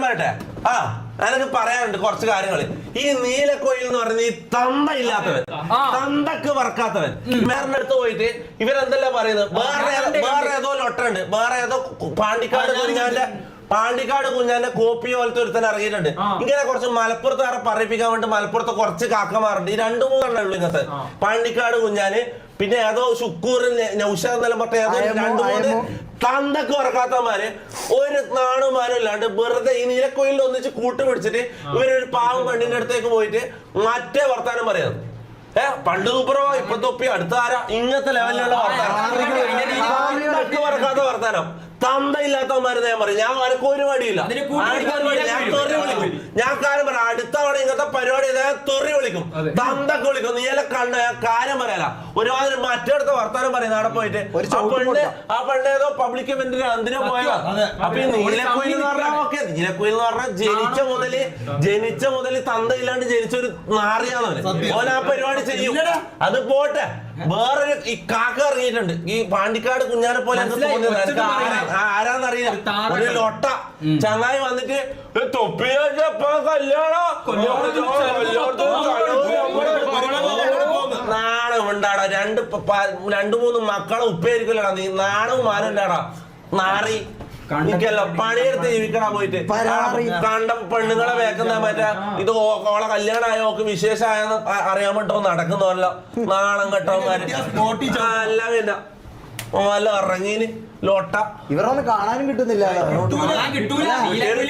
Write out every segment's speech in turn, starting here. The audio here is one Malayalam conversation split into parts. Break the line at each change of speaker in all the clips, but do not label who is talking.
പറയട്ടെ എനിക്ക് പറയാനുണ്ട് കുറച്ച് കാര്യങ്ങള്. ഈ നീലക്കോയിൽ എന്ന് പറഞ്ഞ ഈ തന്ത ഇല്ലാത്തവൻ, തന്തക്ക് പറക്കാത്തവൻ വേറെ അടുത്ത് പോയിട്ട് ഇവരെന്തല്ല പറയുന്നത്, വേറെ ഏതോ ലൊട്ടുണ്ട്, വേറെ ഏതോ പാണ്ടിക്കാട് കുഞ്ഞാന്റെ കോപ്പി പോലത്തെ ഒരുത്തൻ ഇറങ്ങിയിട്ടുണ്ട്. ഇങ്ങനെ കുറച്ച് മലപ്പുറത്ത് വേറെ പറയിപ്പിക്കാൻ വേണ്ടി മലപ്പുറത്ത് കുറച്ച് കാക്കമാറുണ്ട്. ഈ 2-3 ഉള്ളു ഇങ്ങനത്തെ. പാണ്ടിക്കാട് കുഞ്ഞാന്, പിന്നെ ഏതോ ശുക്കൂർ നൗഷാദ് എന്നെല്ലാം പറഞ്ഞ ഏതോ 2-3 തന്തക്ക് പറക്കാത്തമാര് ഒരു നാണുമാനും ഇല്ലാണ്ട് വെറുതെ ഈ നീലക്കോയിലിൽ ഒന്നിച്ച് കൂട്ടുപിടിച്ചിട്ട് ഇവരൊരു പാവം പെണ്ണിന്റെ അടുത്തേക്ക് പോയിട്ട് മറ്റേ വർത്താനം പറയാം. പണ്ട് സൂപ്പറോ ഇപ്പൊ തൊപ്പി അടുത്ത ആരാ ഇങ്ങനത്തെ ലെവലിലുള്ള വർത്താനം, പറക്കാത്ത വർത്താനം. തന്തയില്ലാത്തവന്മാര് ഞാൻ പറയും. ഞാൻ അനക്ക് ഒരു മടിയില്ല, ഞാൻ തെറി വിളിക്കും. ഞാൻ കാര്യം പറയാം, അടുത്ത തവണ ഇങ്ങനത്തെ പരിപാടി ഞാൻ തെറി വിളിക്കും, തന്തൊക്കെ വിളിക്കും. നീല കണ്ട ഞാൻ കാര്യം പറയാല. ഒരുമാതിരി മറ്റടുത്ത വർത്താനം പറയുന്നത് അവിടെ പോയിട്ട് ആ പെണ്ണ് ഏതോ പബ്ലിക് ഇവന്റിന് എന്തിനാ പോയാ. അപ്പൊ ഈ നീലക്കുയിൽ എന്ന് പറഞ്ഞാൽ ഓക്കെ, നീലക്കുയിൽ എന്ന് പറഞ്ഞാൽ ജനിച്ച മുതല് തന്തയില്ലാണ്ട് ജനിച്ചൊരു നാറിയാന്നവന്. ഓൻ ആ പരിപാടി ചെയ്യും. അത് പോട്ടെ, വേറൊരു ഈ കാക്ക ഇറങ്ങിയിട്ടുണ്ട്. ഈ പാണ്ടിക്കാട് കുഞ്ഞാനെ പോലെ ആരാന്നറിയില്ല, ഒരു ലൊട്ട ചങ്ങായി വന്നിട്ട് തൊപ്പി കല്യാണം നാണം ഉണ്ടാടാ. 2-3 മക്കളെ ഉപ്പയായിരിക്കുമല്ലോടാ നീ. നാണവും മാനം ഉണ്ടാടാ നാറി. എനിക്കല്ല പണിയെടുത്ത് ജീവിക്കണ പോയിട്ട് കണ്ട പെണ്ണുങ്ങളെ വേക്കുന്ന മറ്റേ ഇത് ഓളെ കല്യാണമായോ ഓക്ക് വിശേഷമായെന്ന് അറിയാൻ വേണ്ടോ നടക്കുന്നവരല്ലോ നാണം കെട്ടവന്മാര്. അല്ല പിന്നെ ഓല ഇറങ്ങീന് ലോട്ട
ഇവരൊന്നും കാണാനും കിട്ടുന്നില്ല.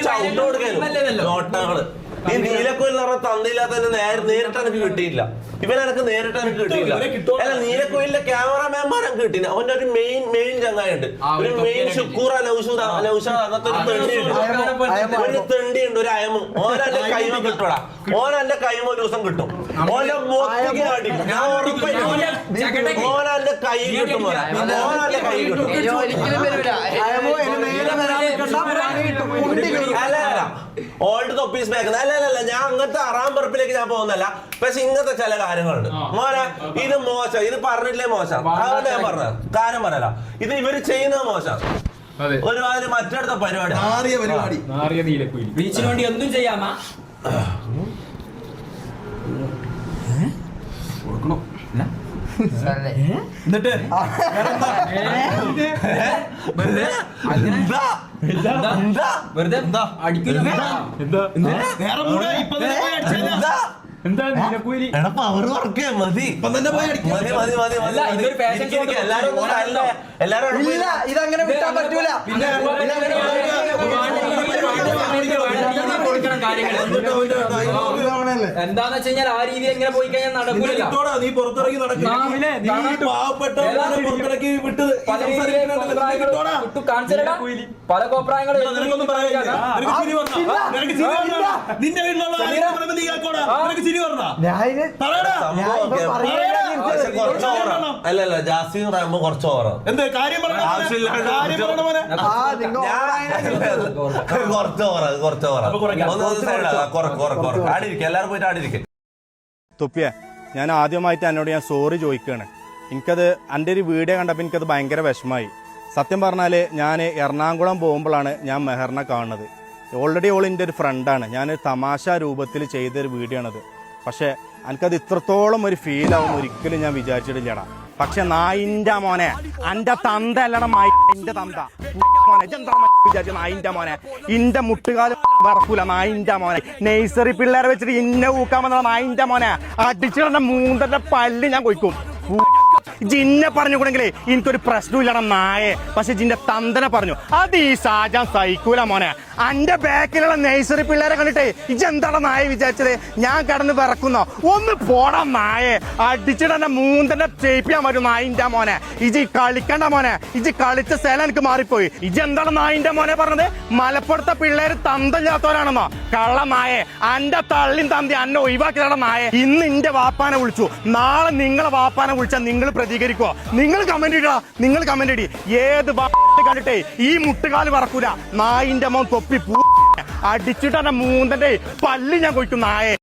ചവിട്ട് കൊടുക്കാനും ലോട്ടകള്. ഈ നീലക്കോയിൽ എന്ന് പറഞ്ഞാൽ തന്തയില്ലാത്ത നേരിട്ട് എനിക്ക് കിട്ടിയില്ല. ഇവനെനക്ക് നേരിട്ട് എനിക്ക് കിട്ടിയില്ല. അല്ല, നീലക്കോയിലിന്റെ ക്യാമറമാൻമാർ എനിക്ക് കിട്ടിയില്ല. അവന്റെ ഒരു മെയിൻ ചങ്ങായുണ്ട്, ഒരു മെയിൻ ശുക്കൂറ നൗഷാദ് അങ്ങനത്തെ ഒരു തെണ്ടിയുണ്ട്, ഒരു അയമു. ഓനെന്റെ കൈമ കിട്ടൂടാ, ഓനെന്റെ കൈമ ഒരു ദിവസം കിട്ടും. ഓന്റെ മൊത്തക്ക് കാട്ടിക്കും, ഞാൻ ഉറപ്പായിട്ടും ഓനെന്റെ കൈ കിട്ടും. ഓനെന്റെ കൈ കിട്ടും. അല്ല ഓൾഡ് തൊപ്പീസ് ബാക്ക് അല്ല, ഞാൻ അങ്ങനത്തെ അറാം പറപ്പിലേക്ക് ഞാൻ പോകുന്നല്ല. പക്ഷെ ഇങ്ങനത്തെ ചില കാര്യങ്ങളുണ്ട് മോനെ. ഇത് മോശം, ഇത് പറഞ്ഞിട്ടില്ലേ മോശം. അതുകൊണ്ട് ഞാൻ പറഞ്ഞത് കാര്യം പറയല. ഇത് ഇവര് ചെയ്യുന്നത് മോശം. ഒരുമാതിരി മറ്റടുത്ത പരിപാടി
ബീച്ചിന് വേണ്ടി എന്തും ചെയ്യാമാ.
എന്നിട്ട്
ഇതങ്ങനെ വിട്ടാൻ പറ്റൂല.
എന്താന്ന് വെച്ച് കഴിഞ്ഞാൽ ആ രീതി എങ്ങനെ പോയി കഴിഞ്ഞാൽ നടക്കൂല.
നീ പുറത്തിറങ്ങി
പല കോപ്രായങ്ങളും
അല്ലല്ല ജാസ്തി പറയുമ്പോ കുറച്ച് ഓവറാ. കുറച്ച് എല്ലാരും പോയിട്ട് ആടിരിക്കും.
തൊപ്പിയ ഞാൻ ആദ്യമായിട്ട് എന്നോട് ഞാൻ സോറി ചോദിക്കുകയാണ്. എനിക്കത് എൻ്റെ ഒരു വീഡിയോ കണ്ടപ്പോൾ എനിക്കത് ഭയങ്കര വിഷമമായി. സത്യം പറഞ്ഞാൽ ഞാൻ എറണാകുളം പോകുമ്പോഴാണ് ഞാൻ മെഹറിനെ കാണുന്നത്. ഓൾറെഡി ഓൾ എൻ്റെ ഒരു ഫ്രണ്ടാണ്. ഞാൻ തമാശ രൂപത്തിൽ ചെയ്തൊരു വീഡിയോ ആണത്. പക്ഷേ എനിക്കത് ഇത്രത്തോളം ഒരു ഫീൽ ആവുമെന്ന് ഒരിക്കലും ഞാൻ വിചാരിച്ചിട്ടില്ലടാ. പക്ഷെ നായിന്റെ മോനെ, എന്റെ തന്ത അല്ലട എന്റെ തന്ത മോനെ, വിചാരിച്ച നായിന്റെ മോനെ, ഇന്റെ മുട്ടുകാലം വറക്കൂല നായിന്റെ മോനെ. നഴ്സറി പിള്ളേരെ വെച്ചിട്ട് ഇന്നെ ഊക്കാൻ വന്ന നായിന്റെ മോനെ, അടിച്ചിടന്റെ മൂന്നന്റെ പല്ല് ഞാൻ കൊയ്ക്കും. ജിന്നെ പറഞ്ഞുകൂടെങ്കിലേ എനിക്കൊരു പ്രശ്നമില്ലട നായെ. പക്ഷെ ജിന്റെ തന്തനെ പറഞ്ഞു, അത് ഈ ഷാജാൻ സഹിക്കൂല മോനെ. എന്റെ ബാക്കിലുള്ള നഴ്സറി പിള്ളേരെ കണ്ടിട്ടേ ഇജെന്താടാ നായെ വിചാരിച്ചത്? ഞാൻ കിടന്ന് വിറക്കുന്നോ? ഒന്ന് പോടാ നായെ, അടിച്ചിടന്നെ മൂന്നന്റെ ചെയ്യിപ്പിക്കാൻ പറ്റും നായിന്റെ മോനെ. ഇജി കളിക്കണ്ട മോനെ, ഇജി കളിച്ച സ്ഥലം എനിക്ക് മാറിപ്പോയി. ഇജെന്താണ് നായിന്റെ മോനെ പറഞ്ഞത്? മലപ്പുറത്തെ പിള്ളേര് തന്തല്ലാത്തവരാണെന്നോ? കള്ള നായെ, എന്റെ തള്ളിയും തന്തി എന്നെ ഒഴിവാക്കിയതാണ് നായെ. ഇന്ന് എന്റെ വാപ്പാനെ വിളിച്ചു, നാളെ നിങ്ങളെ വാപ്പാനെ വിളിച്ചാൽ നിങ്ങൾ പ്രതികരിക്കോ? നിങ്ങൾ കമന്റ് ഇടാ, നിങ്ങൾ കമന്റ് ഇടി. ഏത് കണ്ടിട്ടേ ഈ മുട്ടുകാല് പറക്കൂല നായിന്റെ മോൻ തൊപ്പി അടിച്ചിട്ട് മൂന്നന്റെ പല്ല് ഞാൻ കൊയ്ക്കും നായെ.